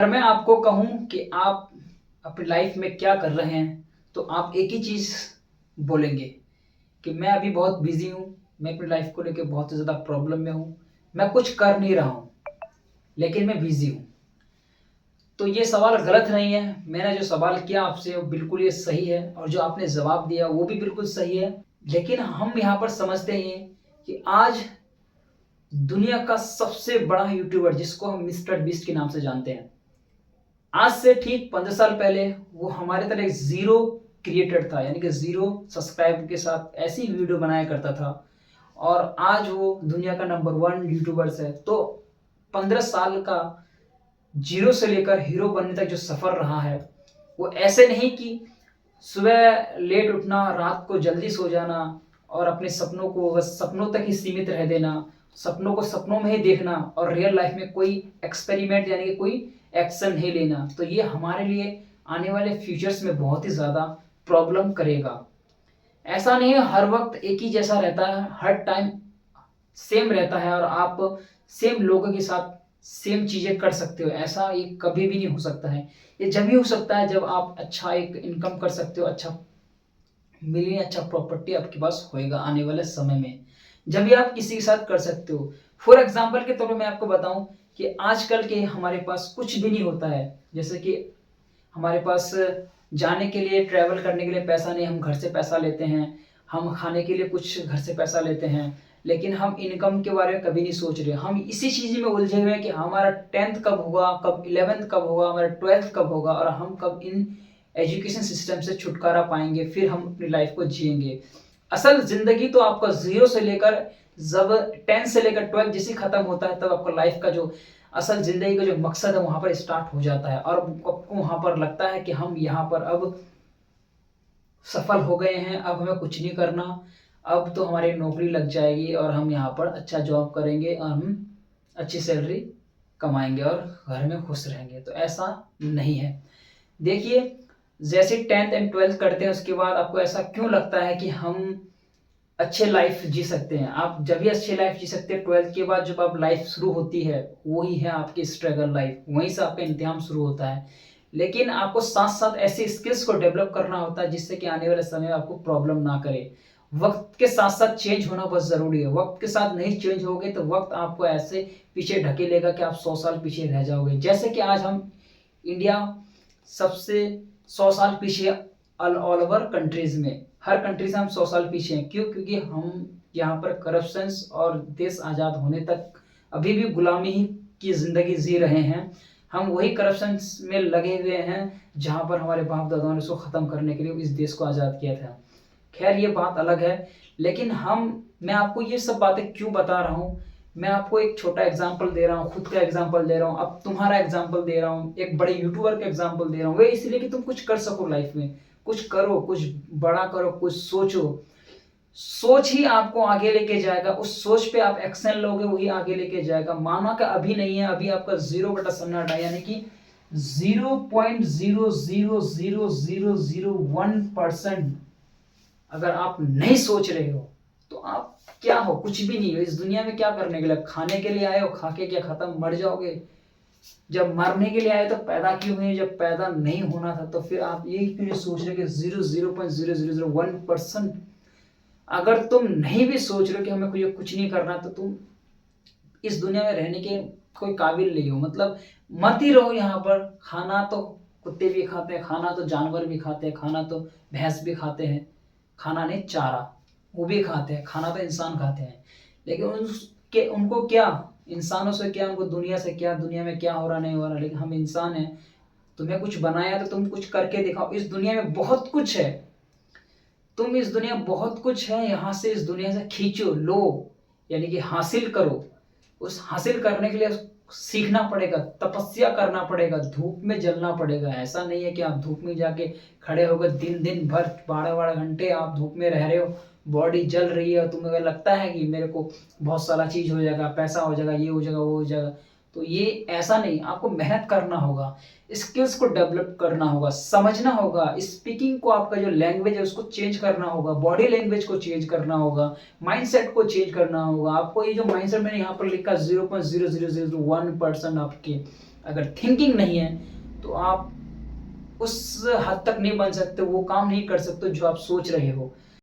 अगर मैं आपको कहूँ कि आप अपनी लाइफ में क्या कर रहे हैं, तो आप एक ही चीज़ बोलेंगे कि मैं अभी बहुत बिज़ी हूँ, मैं अपनी लाइफ को लेके बहुत ज़्यादा प्रॉब्लम में हूँ, मैं कुछ कर नहीं रहा हूँ, लेकिन मैं बिज़ी हूँ। तो ये सवाल गलत नहीं है, मैंने जो सवाल किया आपसे वो बिल्कुल ये सही है और जो आपने जवाब दिया वो भी बिल्कुल सही है। लेकिन हम यहाँ पर समझते हैं कि आज दुनिया का सबसे बड़ा यूट्यूबर जिसको हम मिस्टर बीस्ट के नाम से जानते हैं, आज से ठीक 15 साल पहले वो हमारे तरह एक ज़ीरो क्रिएटर था, यानी कि ज़ीरो सब्सक्राइब के साथ ऐसी वीडियो बनाया करता था और आज वो दुनिया का नंबर 1 यूट्यूबर्स है। तो 15 साल का ज़ीरो से लेकर हीरो बनने तक जो सफ़र रहा है, वो ऐसे नहीं कि सुबह लेट उठना, रात को जल्दी सो जाना और अपने सपनों को बस सपनों तक ही सीमित रह देना, सपनों को सपनों में ही देखना और रियल लाइफ में कोई एक्सपेरिमेंट यानी कि कोई एक्शन नहीं लेना। तो ये हमारे लिए आने वाले फ्यूचर्स में बहुत ही ज़्यादा प्रॉब्लम करेगा। ऐसा नहीं है हर वक्त एक ही जैसा रहता है, हर टाइम सेम रहता है और आप सेम लोगों के साथ सेम चीज़ें कर सकते हो, ऐसा ये कभी भी नहीं हो सकता है। ये जब ही हो सकता है जब आप अच्छा एक इनकम कर सकते हो, अच्छा मिलियन, अच्छा प्रॉपर्टी आपके पास होएगा आने वाले समय में, जब भी आप किसी के साथ कर सकते हो। फॉर एग्जाम्पल के तौर पर मैं आपको बताऊं कि आजकल के हमारे पास कुछ भी नहीं होता है, जैसे कि हमारे पास जाने के लिए, ट्रैवल करने के लिए पैसा नहीं, हम घर से पैसा लेते हैं, हम खाने के लिए कुछ घर से पैसा लेते हैं, लेकिन हम इनकम के बारे में कभी नहीं सोच रहे। हम इसी चीज़ में उलझे हुए हैं कि हमारा 10th कब होगा, कब 11th कब होगा, हमारा 12th कब होगा और हम कब इन एजुकेशन सिस्टम से छुटकारा पाएंगे, फिर हम अपनी लाइफ को जिएंगे। असल ज़िंदगी तो आपका ज़ीरो से लेकर, जब 10 से लेकर 12 जैसे ख़त्म होता है तब आपका लाइफ का जो असल ज़िंदगी का जो मकसद है वहाँ पर स्टार्ट हो जाता है और आपको वहाँ पर लगता है कि हम यहाँ पर अब सफल हो गए हैं, अब हमें कुछ नहीं करना, अब तो हमारी नौकरी लग जाएगी और हम यहाँ पर अच्छा जॉब करेंगे और हम अच्छी सैलरी कमाएंगे और घर में खुश रहेंगे। तो ऐसा नहीं है। देखिए, जैसे 10th एंड 12th करते हैं उसके बाद आपको ऐसा क्यों लगता है कि हम अच्छे लाइफ जी सकते हैं? आप जब भी अच्छी लाइफ जी सकते हैं 12th के बाद, जब आप लाइफ शुरू होती है वही है आपकी स्ट्रगल लाइफ, वहीं से आपका इम्तिहान शुरू होता है। लेकिन आपको साथ साथ ऐसी स्किल्स को डेवलप करना होता है जिससे कि आने वाले समय में आपको प्रॉब्लम ना करे। वक्त के साथ साथ चेंज होना बहुत ज़रूरी है। वक्त के साथ नहीं चेंज होगे तो वक्त आपको ऐसे पीछे ढकेलेगा कि आप 100 साल पीछे रह जाओगे। जैसे कि आज हम इंडिया सबसे 100 साल पीछे ऑल ओवर कंट्रीज में, हर कंट्री से हम 100 साल पीछे हैं। क्यों? क्योंकि हम यहाँ पर करप्शंस और देश आज़ाद होने तक अभी भी गुलामी की ज़िंदगी जी रहे हैं। हम वही करप्शंस में लगे हुए हैं जहाँ पर हमारे बाप दादाओं ने उसको ख़त्म करने के लिए इस देश को आज़ाद किया था। खैर ये बात अलग है, लेकिन मैं आपको ये सब बातें क्यों बता रहा हूँ, मैं आपको एक छोटा एग्जांपल दे रहा हूँ, खुद का एग्जांपल दे रहा हूँ, अब तुम्हारा एग्जांपल दे रहा हूँ, एक बड़े यूट्यूबर का एग्जांपल दे रहा हूँ, वे इसलिए कि तुम कुछ कर सको लाइफ में, कुछ करो, कुछ बड़ा करो, कुछ सोचो। सोच ही आपको आगे लेके जाएगा, उस सोच पे आप एक्शन लोगे वही आगे लेके जाएगा। माना कि अभी नहीं है, अभी आपका 0/सन्नाटा यानी कि 0.0000001% अगर आप नहीं सोच रहे हो तो आप क्या हो? कुछ भी नहीं हो। इस दुनिया में क्या करने के लिए? खाने के लिए आए हो, खा के क्या खत्म, मर जाओगे। जब मरने के लिए आए तो पैदा क्यों हुए? जब पैदा नहीं होना था तो फिर आप यही क्यों सोच रहे कि 0.0001%? अगर तुम नहीं भी सोच रहे हो कि हमें कुछ नहीं करना, तो तुम इस दुनिया में रहने के कोई काबिल नहीं हो। मतलब मत ही रहो यहाँ पर। खाना तो कुत्ते भी खाते हैं, खाना तो जानवर भी खाते हैं, खाना तो भैंस भी खाते हैं, खाना नहीं चारा वो भी खाते हैं, खाना तो इंसान खाते हैं। लेकिन उनको क्या, इंसानों से क्या, उनको दुनिया से क्या, दुनिया में क्या हो रहा नहीं हो रहा। लेकिन हम इंसान हैं, तुम्हें कुछ बनाया तो तुम कुछ करके दिखाओ। इस दुनिया में बहुत कुछ है, तुम इस दुनिया बहुत कुछ है, यहाँ से इस दुनिया से खींचो, लो, यानी कि हासिल करो। उस हासिल करने के लिए सीखना पड़ेगा, तपस्या करना पड़ेगा, धूप में जलना पड़ेगा। ऐसा नहीं है कि आप धूप में जाके खड़े होकर दिन दिन भर 12-12 घंटे आप धूप में रह रहे हो, बॉडी जल रही है और तुम्हें लगता है कि मेरे को बहुत सारा चीज़ हो जाएगा, पैसा हो जाएगा, ये हो जाएगा, वो हो जाएगा। तो ये ऐसा नहीं, आपको मेहनत करना होगा, स्किल्स को डेवलप करना होगा, समझना होगा, स्पीकिंग को, आपका जो लैंग्वेज है उसको चेंज करना होगा, बॉडी लैंग्वेज को चेंज करना होगा, माइंडसेट को चेंज करना होगा। आपको ये जो माइंडसेट मैंने यहाँ पर लिखा 0.0001% आपके अगर थिंकिंग नहीं है तो आप उस हद तक नहीं बन सकते, वो काम नहीं कर सकते जो आप सोच रहे हो।